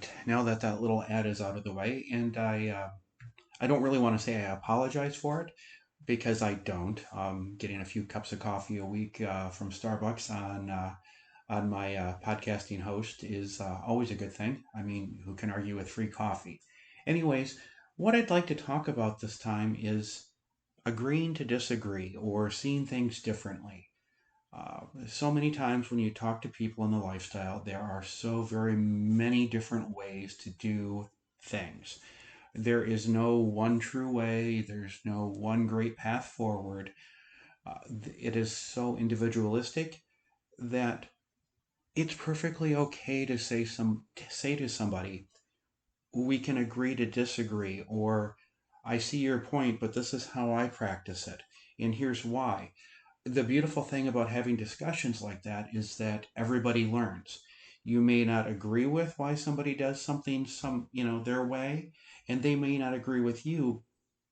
right, now that that little ad is out of the way, and I don't really want to say I apologize for it because I don't. Getting a few cups of coffee a week from Starbucks on my podcasting host is always a good thing. I mean, who can argue with free coffee? Anyways, what I'd like to talk about this time is agreeing to disagree or seeing things differently. So many times when you talk to people in the lifestyle, there are so very many different ways to do things. There is no one true way, there's no one great path forward. It is so individualistic that it's perfectly okay to say to somebody, we can agree to disagree, or I see your point, but this is how I practice it, and here's why. The beautiful thing about having discussions like that is that everybody learns. You may not agree with why somebody does something their way, and they may not agree with you,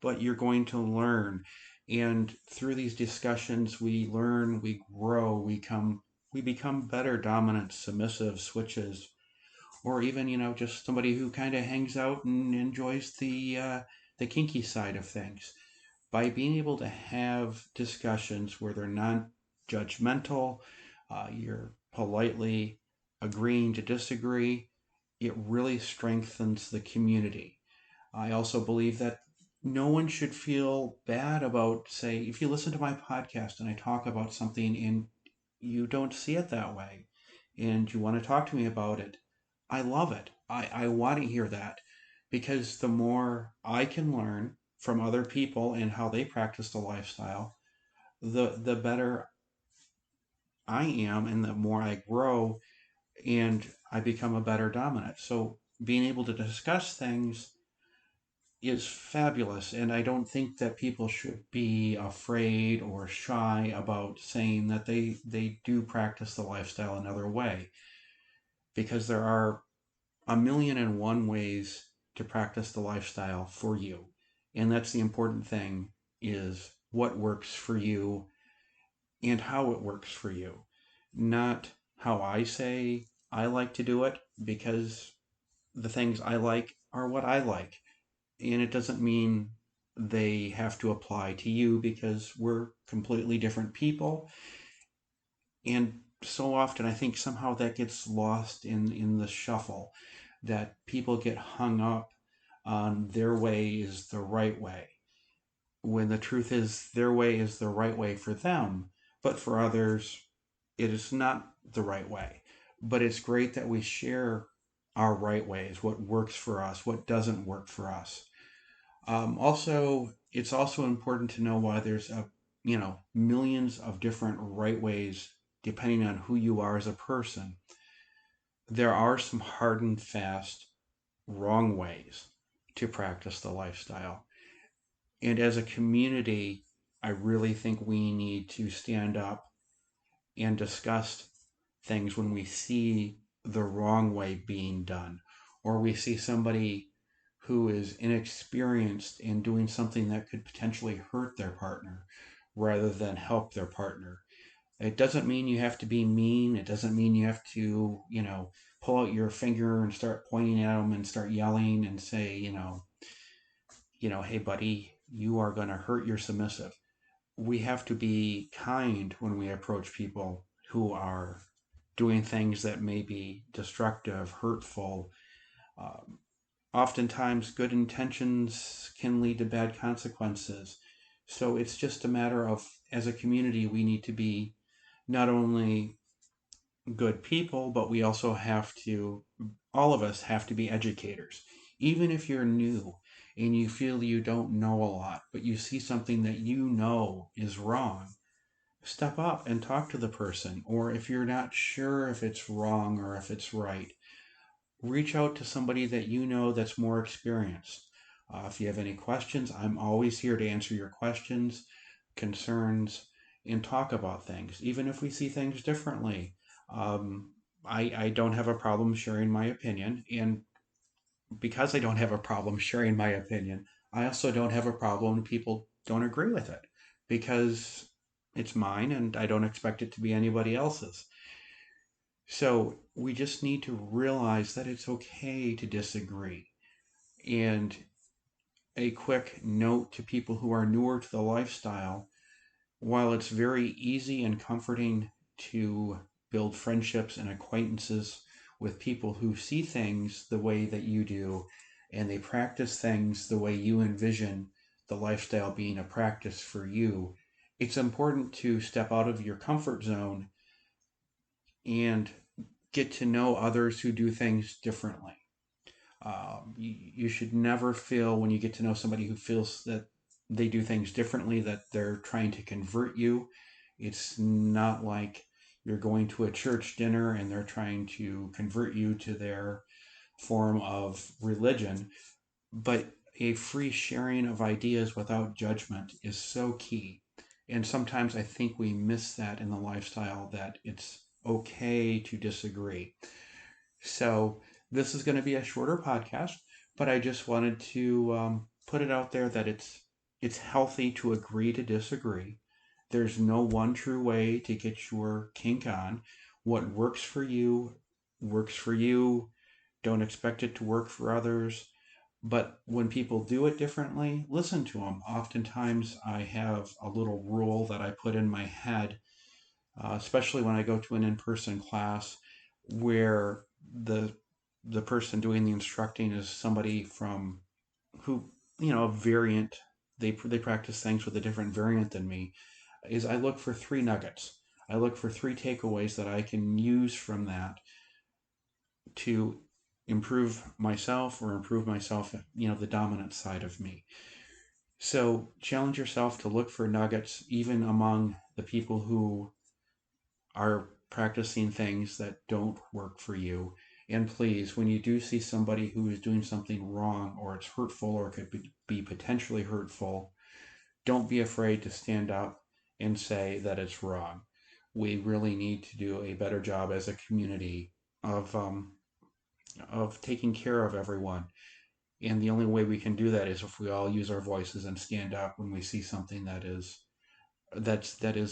but you're going to learn. And through these discussions, we learn, we grow, we become better dominant, submissive switches, or even just somebody who kind of hangs out and enjoys the kinky side of things. By being able to have discussions where they're non judgmental, you're politely agreeing to disagree, it really strengthens the community. I also believe that no one should feel bad about, say, if you listen to my podcast and I talk about something and you don't see it that way and you want to talk to me about it, I love it. I want to hear that because the more I can learn from other people and how they practice the lifestyle, the better I am and the more I grow and I become a better dominant. So being able to discuss things is fabulous, and I don't think that people should be afraid or shy about saying that they do practice the lifestyle another way, because there are a million and one ways to practice the lifestyle for you. And that's the important thing, is what works for you and how it works for you. Not how I say I like to do it, because the things I like are what I like. And it doesn't mean they have to apply to you, because we're completely different people. And so often I think somehow that gets lost in the shuffle, that people get hung up on their way is the right way, when the truth is their way is the right way for them, but for others it is not the right way. But it's great that we share our right ways, what works for us, what doesn't work for us. Also, it's also important to know why there's millions of different right ways depending on who you are as a person. There are some hard and fast wrong ways to practice the lifestyle. And as a community, I really think we need to stand up and discuss things when we see the wrong way being done, or we see somebody who is inexperienced in doing something that could potentially hurt their partner rather than help their partner. It doesn't mean you have to be mean. It doesn't mean you have to, pull out your finger and start pointing at them and start yelling and say, hey, buddy, you are going to hurt your submissive. We have to be kind when we approach people who are doing things that may be destructive, hurtful. Um, Oftentimes, good intentions can lead to bad consequences. So it's just a matter of, as a community, we need to be not only good people, but we also have to, all of us have to be educators. Even if you're new and you feel you don't know a lot, but you see something that you know is wrong, step up and talk to the person. Or if you're not sure if it's wrong or if it's right, reach out to somebody that you know that's more experienced. If you have any questions, I'm always here to answer your questions, concerns, and talk about things, even if we see things differently. Um, I don't have a problem sharing my opinion. And because I don't have a problem sharing my opinion, I also don't have a problem when people don't agree with it, because it's mine and I don't expect it to be anybody else's. So we just need to realize that it's okay to disagree. And a quick note to people who are newer to the lifestyle: while it's very easy and comforting to build friendships and acquaintances with people who see things the way that you do and they practice things the way you envision the lifestyle being a practice for you, it's important to step out of your comfort zone and get to know others who do things differently. You should never feel, when you get to know somebody who feels that they do things differently, that they're trying to convert you. It's not like you're going to a church dinner and they're trying to convert you to their form of religion. But a free sharing of ideas without judgment is so key. And sometimes I think we miss that in the lifestyle, that it's okay to disagree. So this is going to be a shorter podcast, but I just wanted to put it out there that it's healthy to agree to disagree. There's no one true way to get your kink on. What works for you works for you. Don't expect it to work for others. But when people do it differently, listen to them. Oftentimes, I have a little rule that I put in my head, especially when I go to an in-person class, where the the person doing the instructing is somebody from who, a variant. They practice things with a different variant than me. Is I look for three nuggets. I look for three takeaways that I can use from that to improve myself, or improve myself, the dominant side of me. So challenge yourself to look for nuggets even among the people who are practicing things that don't work for you. And please, when you do see somebody who is doing something wrong, or it's hurtful, or it could be potentially hurtful, don't be afraid to stand up and say that it's wrong. We really need to do a better job as a community of taking care of everyone. And the only way we can do that is if we all use our voices and stand up when we see something that is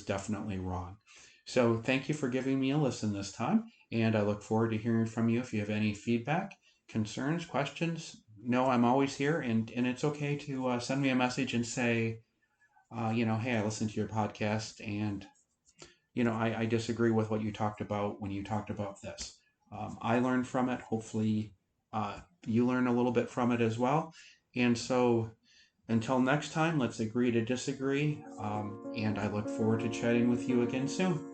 definitely wrong. So thank you for giving me a listen this time, and I look forward to hearing from you. If you have any feedback, concerns, questions, know I'm always here, and it's okay to send me a message and say, hey, I listened to your podcast, and I disagree with what you talked about when you talked about this. I learned from it. Hopefully, you learn a little bit from it as well. And so until next time, let's agree to disagree. And I look forward to chatting with you again soon.